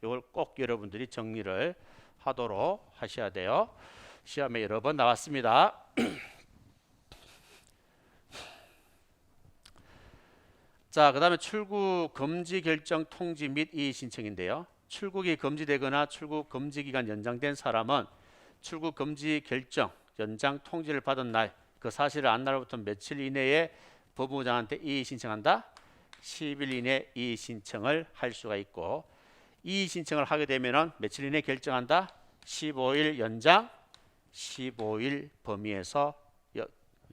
[SPEAKER 1] 이걸 꼭 여러분들이 정리를 하도록 하셔야 돼요. 시험에 여러 번 나왔습니다. 자, 그 다음에 출국 금지 결정 통지 및 이의 신청인데요. 출국이 금지되거나 출국 금지 기간 연장된 사람은 출국 금지 결정 연장 통지를 받은 날 그 사실을 안 날로부터 며칠 이내에 법무부장한테 이의 신청한다. 10일 이내 이의 신청을 할 수가 있고, 이의 신청을 하게 되면은 며칠 이내 결정한다. 15일 연장, 15일 범위에서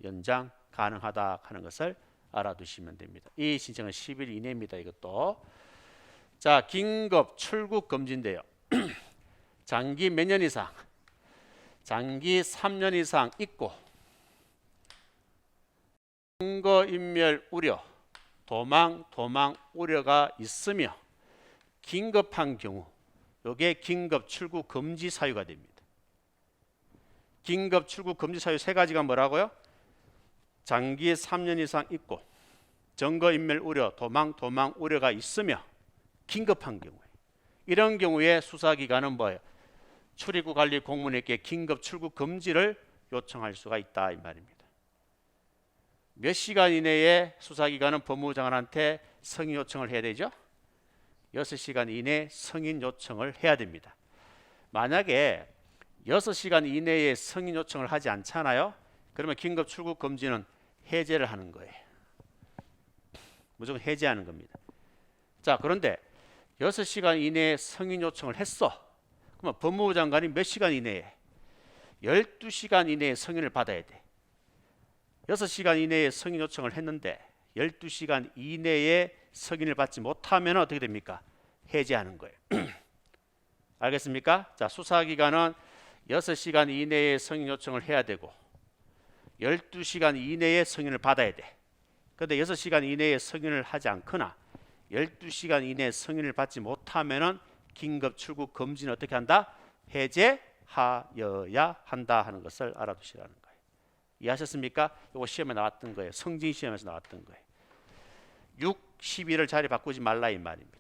[SPEAKER 1] 연장 가능하다 하는 것을 알아두시면 됩니다. 이의 신청은 10일 이내입니다. 이것도. 자, 긴급 출국 금지인데요. 장기 몇 년 이상? 장기 3년 이상 있고 증거인멸 우려, 도망 우려가 있으며 긴급한 경우, 이게 긴급 출국 금지 사유가 됩니다. 긴급 출국 금지 사유 세 가지가 뭐라고요? 장기 3년 이상 있고 증거인멸 우려, 도망 우려가 있으며 긴급한 경우에, 이런 경우에 수사기관은 뭐예요? 출입국 관리 공무원에게 긴급 출국 금지를 요청할 수가 있다 이 말입니다. 몇 시간 이내에 수사기관은 법무부장관한테 승인 요청을 해야 되죠? 6시간 이내에 승인 요청을 해야 됩니다. 만약에 6시간 이내에 승인 요청을 하지 않잖아요? 그러면 긴급 출국 금지는 해제를 하는 거예요. 무조건 해제하는 겁니다. 자, 그런데 6시간 이내에 승인 요청을 했어. 그러면 법무부 장관이 몇 시간 이내에? 12시간 이내에 승인을 받아야 돼. 6시간 이내에 승인 요청을 했는데 12시간 이내에 승인을 받지 못하면 어떻게 됩니까? 해제하는 거예요. 알겠습니까? 자, 수사기관은 6시간 이내에 승인 요청을 해야 되고 12시간 이내에 승인을 받아야 돼. 그런데 6시간 이내에 승인을 하지 않거나 12시간 이내에 승인을 받지 못하면 긴급 출국 금지는 어떻게 한다? 해제하여야 한다 하는 것을 알아두시라는 거예요. 이해하셨습니까? 이거 시험에 나왔던 거예요. 성진 시험에서 나왔던 거예요. 6, 12를 자리 바꾸지 말라 이 말입니다.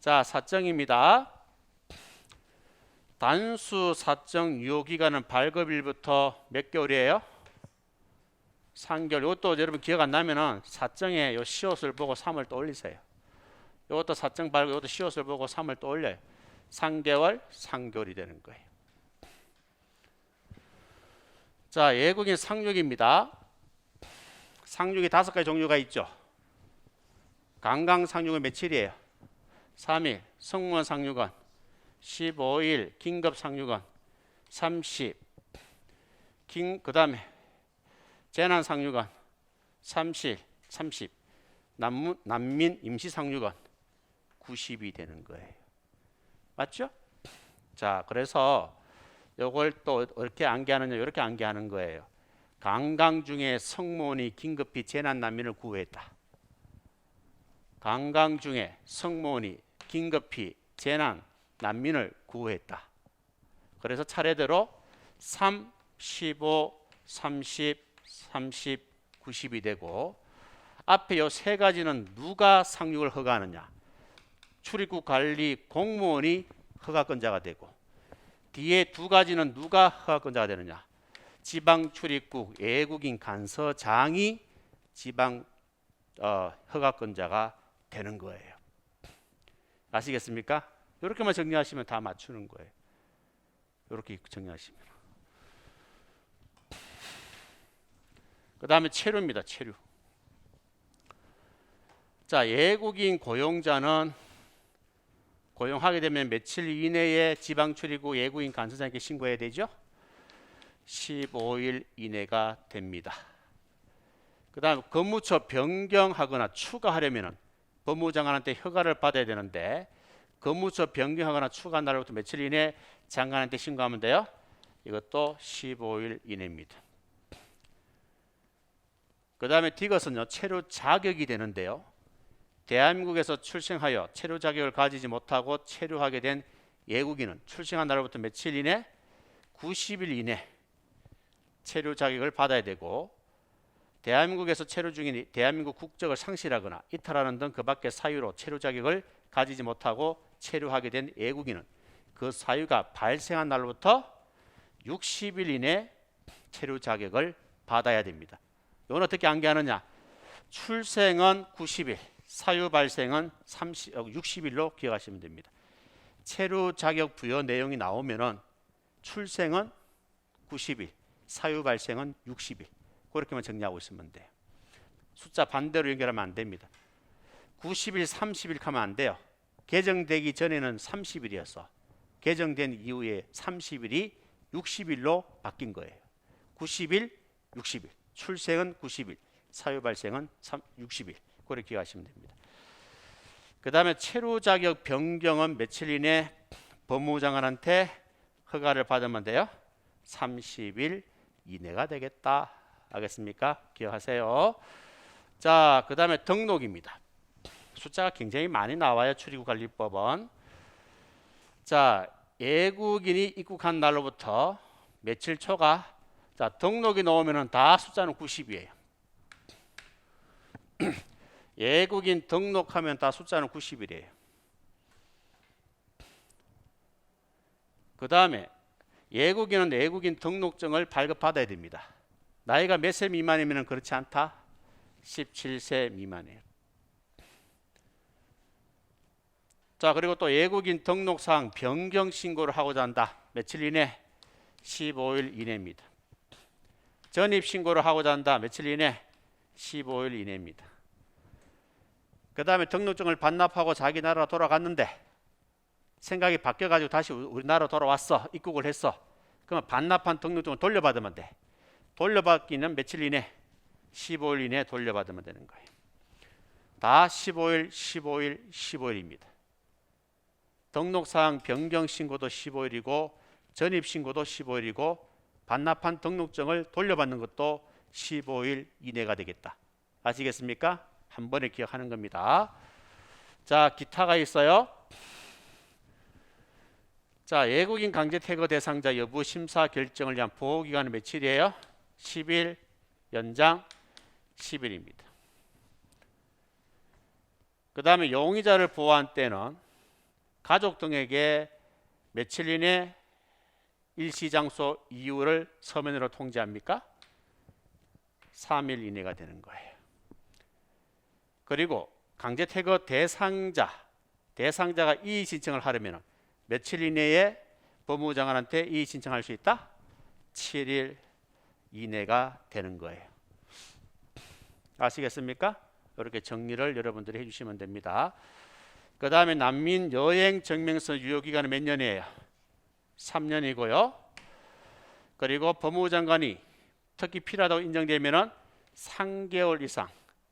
[SPEAKER 1] 자, 사정입니다. 단수 사정 유효기간은 발급일부터 몇 개월이에요? 3개월. 이것도 여러분 기억 안 나면은 사정에 요 시옷을 보고 3을 또 올리세요. 이것도 사정 발급, 이것도 시옷을 보고 3을 또 올려요. 3개월, 3개월이 되는 거예요. 자, 외국인 상륙입니다. 상륙이 5가지 종류가 있죠. 관광 상륙은 며칠이에요? 3일, 승무원 상륙은 15일, 긴급 상륙은 30, 그 다음에 재난 상륙은 30, 난민 임시 상륙은 90이 되는 거예요. 맞죠? 자, 그래서 이걸 또 어떻게 암기하느냐, 이렇게 암기하는 거예요. 관광 중에 승무원이 긴급히 재난 난민을 구했다. 관광 중에 승무원이 긴급히 재난 난민을 구했다. 그래서 차례대로 3, 15, 30, 90이 되고, 앞에 요 세 가지는 누가 상륙을 허가하느냐? 출입국 관리 공무원이 허가권자가 되고, 뒤에 두 가지는 누가 허가권자가 되느냐? 지방 출입국 외국인 간서장이 지방 허가권자가 되는 거예요. 아시겠습니까? 이렇게만 정리하시면 다 맞추는 거예요. 이렇게 정리하시면. 그 다음에 체류입니다. 체류. 자, 외국인 고용자는 고용하게 되면 며칠 이내에 지방 출입국 외국인 간서장에게 신고해야 되죠? 15일 이내가 됩니다. 그 다음 근무처 변경하거나 추가하려면 법무부 장관한테 허가를 받아야 되는데, 근무처 변경하거나 추가한 날로부터 며칠 이내 장관한테 신고하면 돼요? 이것도 15일 이내입니다. 그 다음에 디귿은요, 체류 자격이 되는데요. 대한민국에서 출생하여 체류 자격을 가지지 못하고 체류하게 된 외국인은 출생한 날로부터 며칠 이내? 90일 이내 체류 자격을 받아야 되고, 대한민국에서 체류 중인 대한민국 국적을 상실하거나 이탈하는 등 그 밖의 사유로 체류 자격을 가지지 못하고 체류하게 된 외국인은 그 사유가 발생한 날로부터 60일 이내 체류 자격을 받아야 됩니다. 이건 어떻게 암기하느냐? 출생은 90일, 사유 발생은 60일로 기억하시면 됩니다. 체류 자격 부여 내용이 나오면은 출생은 90일, 사유 발생은 60일. 그렇게만 정리하고 있으면 돼요. 숫자 반대로 연결하면 안 됩니다. 90일, 30일 하면 안 돼요. 개정되기 전에는 30일이었어. 개정된 이후에 30일이 60일로 바뀐 거예요. 90일, 60일. 출생은 90일, 사유 발생은 60일. 그렇게 기억하시면 됩니다. 그 다음에 체류 자격 변경은 며칠 이내 법무장관한테 허가를 받으면 돼요? 30일 이내가 되겠다. 알겠습니까? 기억하세요. 자, 그 다음에 등록입니다. 숫자가 굉장히 많이 나와요. 출입국관리법은. 자, 외국인이 입국한 날로부터 며칠 초가 자 등록이 나오면은 다 숫자는 90이에요. 외국인 등록하면 다 숫자는 90이래요. 그 다음에 외국인은 외국인 등록증을 발급받아야 됩니다. 나이가 몇 세 미만이면 그렇지 않다? 17세 미만이에요. 자, 그리고 또 외국인 등록사항 변경 신고를 하고자 한다. 며칠 이내? 15일 이내입니다. 전입 신고를 하고자 한다. 며칠 이내? 15일 이내입니다. 그 다음에 등록증을 반납하고 자기 나라 돌아갔는데 생각이 바뀌어가지고 다시 우리나라 돌아왔어. 입국을 했어. 그러면 반납한 등록증을 돌려받으면 돼. 돌려받기는 며칠 이내? 15일 이내 돌려받으면 되는 거예요. 다 15일, 15일, 15일입니다. 등록사항 변경 신고도 15일이고 전입 신고도 15일이고 반납한 등록증을 돌려받는 것도 15일 이내가 되겠다. 아시겠습니까? 한 번에 기억하는 겁니다. 자, 기타가 있어요. 자, 외국인 강제 퇴거 대상자 여부 심사 결정을 위한 보호기간은 며칠이에요? 10일, 연장 10일입니다. 그 다음에 용의자를 보호한 때는 가족 등에게 며칠 이내 일시장소 이유를 서면으로 통지합니까? 3일 이내가 되는 거예요. 그리고 강제 퇴거 대상자가 이의 신청을 하려면 며칠 이내에 법무장관한테 이의 신청할 수 있다? 7일 이내가 되는 거예요. 아시겠습니까? 이렇게 정리를 여러분들이 해주시면 됩니다. 그 다음에 난민 여행 증명서 유효기간은 몇 년이에요? 3년이고요. 그리고 법무장관이 특히 필요하다고 인정되면 3개월 이상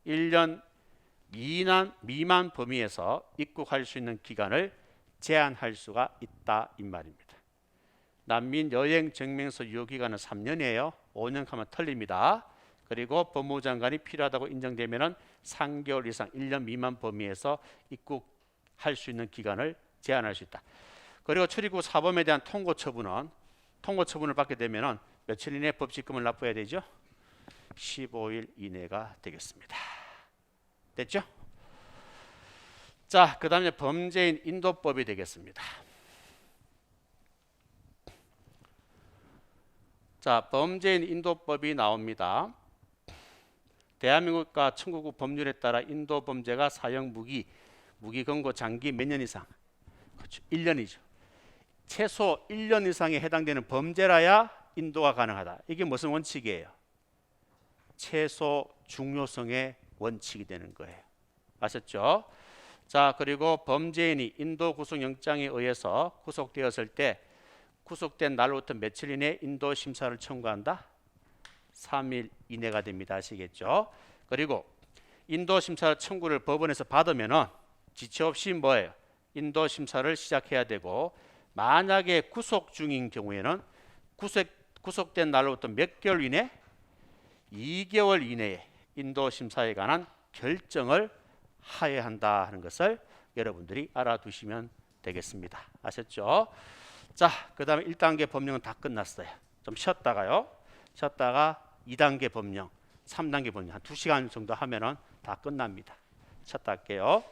[SPEAKER 1] 1년 미만 범위에서 입국할 수 있는 기간을 제한할 수가 있다 이 말입니다. 난민 여행 증명서 유효기간은 3년이에요. 5년 하면 틀립니다. 그리고 법무장관이 필요하다고 인정되면 3개월 이상 1년 미만 범위에서 입국할 수 있는 기간을 제한할 수 있다. 그리고 출입국 사범에 대한 통고 처분을 받게 되면 며칠 이내 법칙금을 납부해야 되죠? 15일 이내가 되겠습니다. 됐죠? 자, 그 다음에 범죄인 인도법이 되겠습니다. 자, 범죄인 인도법이 나옵니다. 대한민국과 청구국 법률에 따라 인도 범죄가 사형 무기 경고 장기 몇 년 이상? 그렇죠. 1년이죠. 최소 1년 이상에 해당되는 범죄라야 인도가 가능하다. 이게 무슨 원칙이에요? 최소 중요성의 원칙이 되는 거예요. 아셨죠? 자, 그리고 범죄인이 인도 구속영장에 의해서 구속되었을 때 구속된 날로부터 며칠 이내 인도 심사를 청구한다? 3일 이내가 됩니다. 아시겠죠? 그리고 인도 심사 청구를 법원에서 받으면은 지체 없이 뭐예요? 인도 심사를 시작해야 되고 만약에 구속 중인 경우에는 구속된 날로부터 몇 개월 이내? 2개월 이내에 인도 심사에 관한 결정을 하여야 한다 하는 것을 여러분들이 알아두시면 되겠습니다. 아셨죠? 자, 그 다음에 1단계 법령은 다 끝났어요. 좀 쉬었다가 2단계 법령. 3단계 보니 한 2시간 정도 하면은 다 끝납니다. 쳤다 할게요.